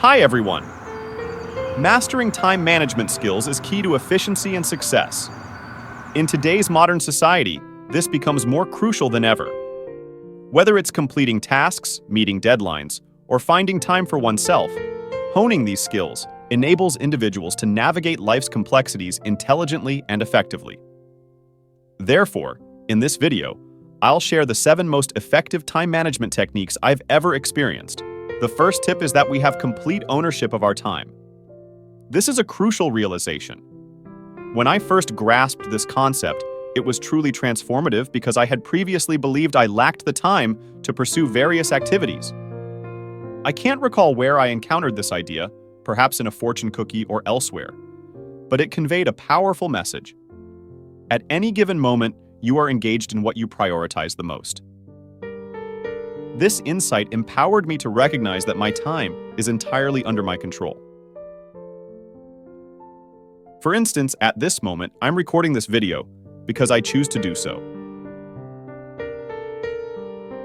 Hi everyone! Mastering time management skills is key to efficiency and success. In today's modern society, this becomes more crucial than ever. Whether it's completing tasks, meeting deadlines, or finding time for oneself, honing these skills enables individuals to navigate life's complexities intelligently and effectively. Therefore, in this video, I'll share the 7 most effective time management techniques I've ever experienced. The first tip is that we have complete ownership of our time. This is a crucial realization. When I first grasped this concept, it was truly transformative because I had previously believed I lacked the time to pursue various activities. I can't recall where I encountered this idea, perhaps in a fortune cookie or elsewhere, but it conveyed a powerful message. At any given moment, you are engaged in what you prioritize the most. This insight empowered me to recognize that my time is entirely under my control. For instance, at this moment, I'm recording this video because I choose to do so.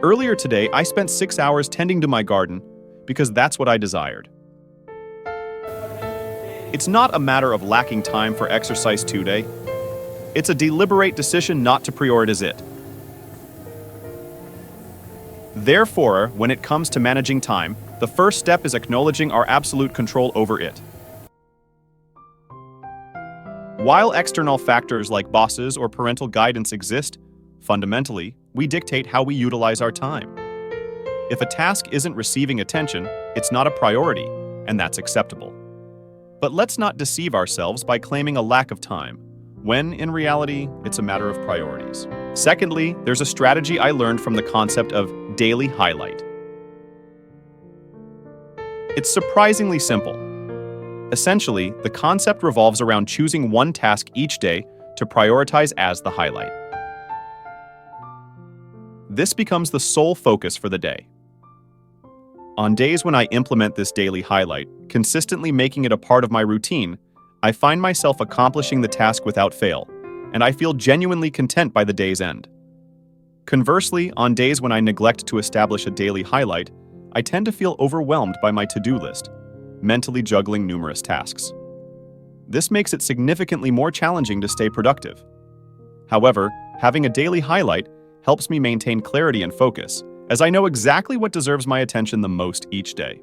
Earlier today, I spent 6 hours tending to my garden because that's what I desired. It's not a matter of lacking time for exercise today. It's a deliberate decision not to prioritize it. Therefore, when it comes to managing time, the first step is acknowledging our absolute control over it. While external factors like bosses or parental guidance exist, fundamentally, we dictate how we utilize our time. If a task isn't receiving attention, it's not a priority, and that's acceptable. But let's not deceive ourselves by claiming a lack of time, when in reality, it's a matter of priorities. Secondly, there's a strategy I learned from the concept of daily highlight. It's surprisingly simple. Essentially, the concept revolves around choosing one task each day to prioritize as the highlight. This becomes the sole focus for the day. On days when I implement this daily highlight, consistently making it a part of my routine, I find myself accomplishing the task without fail, and I feel genuinely content by the day's end. Conversely, on days when I neglect to establish a daily highlight, I tend to feel overwhelmed by my to-do list, mentally juggling numerous tasks. This makes it significantly more challenging to stay productive. However, having a daily highlight helps me maintain clarity and focus, as I know exactly what deserves my attention the most each day.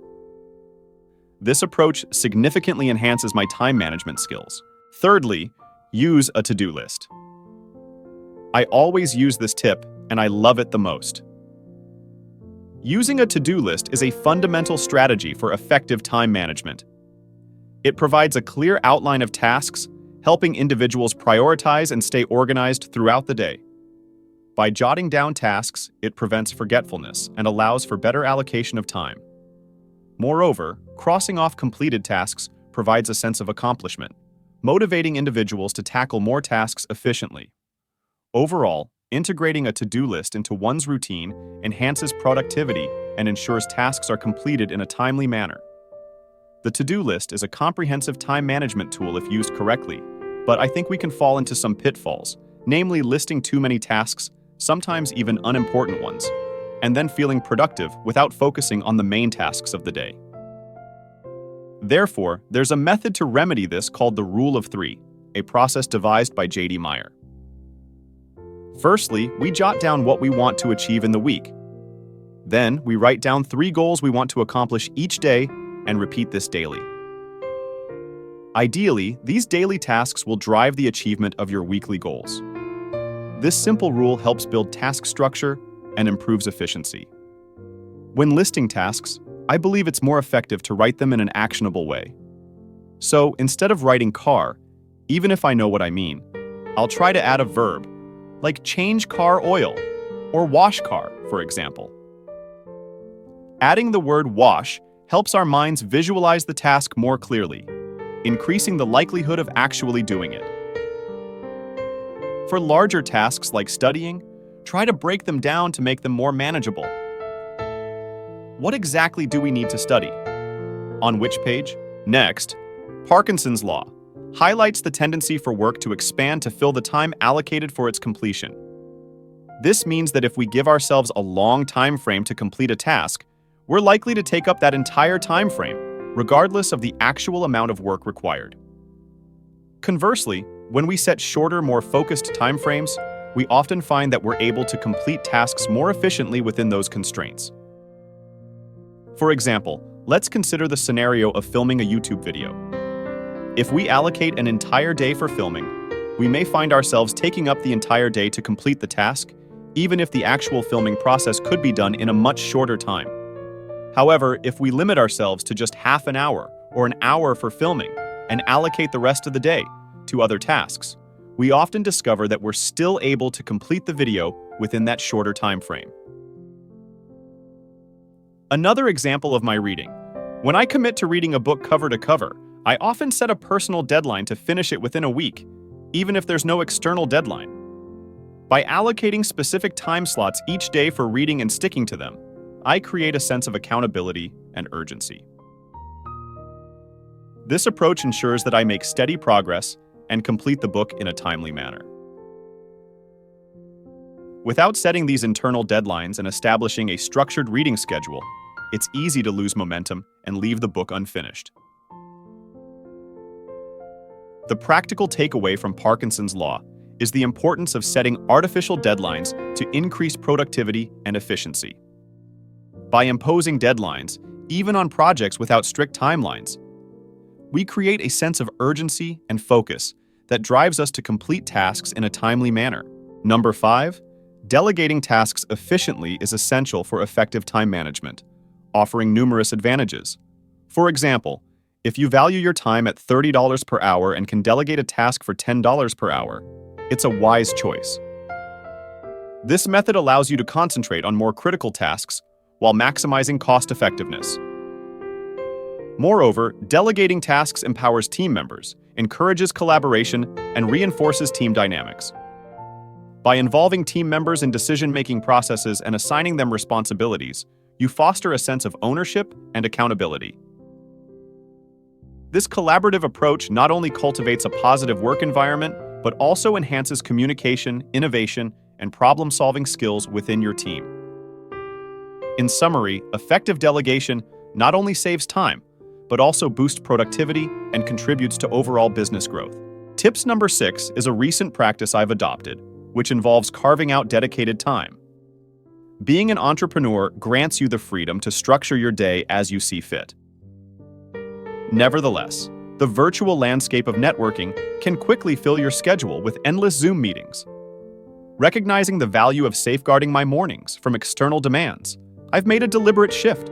This approach significantly enhances my time management skills. Thirdly, use a to-do list. I always use this tip, and I love it the most. Using a to-do list is a fundamental strategy for effective time management. It provides a clear outline of tasks, helping individuals prioritize and stay organized throughout the day. By jotting down tasks, it prevents forgetfulness and allows for better allocation of time. Moreover, crossing off completed tasks provides a sense of accomplishment, motivating individuals to tackle more tasks efficiently. Overall, integrating a to-do list into one's routine enhances productivity and ensures tasks are completed in a timely manner. The to-do list is a comprehensive time management tool if used correctly, but I think we can fall into some pitfalls, namely listing too many tasks, sometimes even unimportant ones, and then feeling productive without focusing on the main tasks of the day. Therefore, there's a method to remedy this called the Rule of 3, a process devised by J.D. Meyer. Firstly, we jot down what we want to achieve in the week. Then, we write down 3 goals we want to accomplish each day and repeat this daily. Ideally, these daily tasks will drive the achievement of your weekly goals. This simple rule helps build task structure and improves efficiency. When listing tasks, I believe it's more effective to write them in an actionable way. So, instead of writing car, even if I know what I mean, I'll try to add a verb, like change car oil, or wash car, for example. Adding the word wash helps our minds visualize the task more clearly, increasing the likelihood of actually doing it. For larger tasks like studying, try to break them down to make them more manageable. What exactly do we need to study? On which page? Next, Parkinson's law highlights the tendency for work to expand to fill the time allocated for its completion. This means that if we give ourselves a long time frame to complete a task, we're likely to take up that entire time frame, regardless of the actual amount of work required. Conversely, when we set shorter, more focused timeframes, we often find that we're able to complete tasks more efficiently within those constraints. For example, let's consider the scenario of filming a YouTube video. If we allocate an entire day for filming, we may find ourselves taking up the entire day to complete the task, even if the actual filming process could be done in a much shorter time. However, if we limit ourselves to just half an hour or an hour for filming and allocate the rest of the day to other tasks, we often discover that we're still able to complete the video within that shorter time frame. Another example of my reading. When I commit to reading a book cover to cover, I often set a personal deadline to finish it within a week, even if there's no external deadline. By allocating specific time slots each day for reading and sticking to them, I create a sense of accountability and urgency. This approach ensures that I make steady progress and complete the book in a timely manner. Without setting these internal deadlines and establishing a structured reading schedule, it's easy to lose momentum and leave the book unfinished. The practical takeaway from Parkinson's law is the importance of setting artificial deadlines to increase productivity and efficiency. By imposing deadlines, even on projects without strict timelines, we create a sense of urgency and focus that drives us to complete tasks in a timely manner. Number 5, delegating tasks efficiently is essential for effective time management, offering numerous advantages. For example, if you value your time at $30 per hour and can delegate a task for $10 per hour, it's a wise choice. This method allows you to concentrate on more critical tasks while maximizing cost effectiveness. Moreover, delegating tasks empowers team members, encourages collaboration, and reinforces team dynamics. By involving team members in decision-making processes and assigning them responsibilities, you foster a sense of ownership and accountability. This collaborative approach not only cultivates a positive work environment, but also enhances communication, innovation, and problem-solving skills within your team. In summary, effective delegation not only saves time, but also boosts productivity and contributes to overall business growth. Tips number 6 is a recent practice I've adopted, which involves carving out dedicated time. Being an entrepreneur grants you the freedom to structure your day as you see fit. Nevertheless, the virtual landscape of networking can quickly fill your schedule with endless Zoom meetings. Recognizing the value of safeguarding my mornings from external demands, I've made a deliberate shift.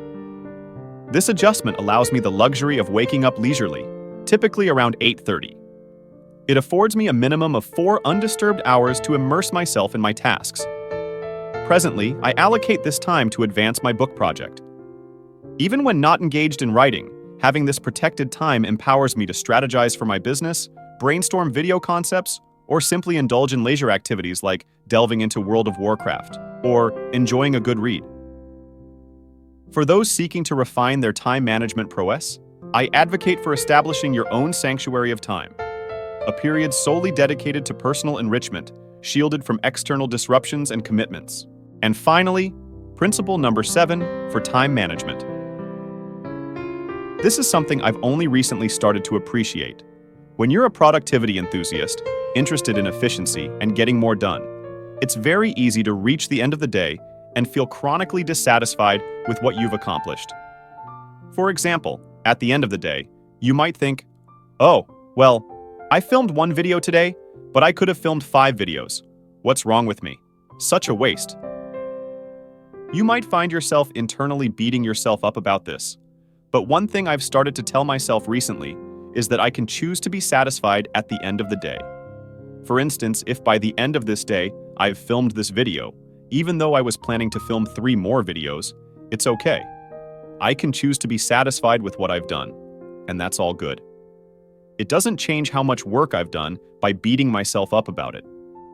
This adjustment allows me the luxury of waking up leisurely, typically around 8:30. It affords me a minimum of 4 undisturbed hours to immerse myself in my tasks. Presently, I allocate this time to advance my book project. Even when not engaged in writing, having this protected time empowers me to strategize for my business, brainstorm video concepts, or simply indulge in leisure activities like delving into World of Warcraft or enjoying a good read. For those seeking to refine their time management prowess, I advocate for establishing your own sanctuary of time, a period solely dedicated to personal enrichment, shielded from external disruptions and commitments. And finally, principle number 7 for time management. This is something I've only recently started to appreciate. When you're a productivity enthusiast, interested in efficiency and getting more done, it's very easy to reach the end of the day and feel chronically dissatisfied with what you've accomplished. For example, at the end of the day, you might think, "Oh, well, I filmed 1 video today, but I could have filmed 5 videos. What's wrong with me? Such a waste." You might find yourself internally beating yourself up about this. But one thing I've started to tell myself recently is that I can choose to be satisfied at the end of the day. For instance, if by the end of this day I've filmed this video, even though I was planning to film 3 more videos, it's okay. I can choose to be satisfied with what I've done, and that's all good. It doesn't change how much work I've done by beating myself up about it.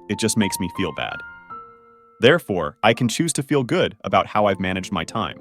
It just makes me feel bad. Therefore, I can choose to feel good about how I've managed my time.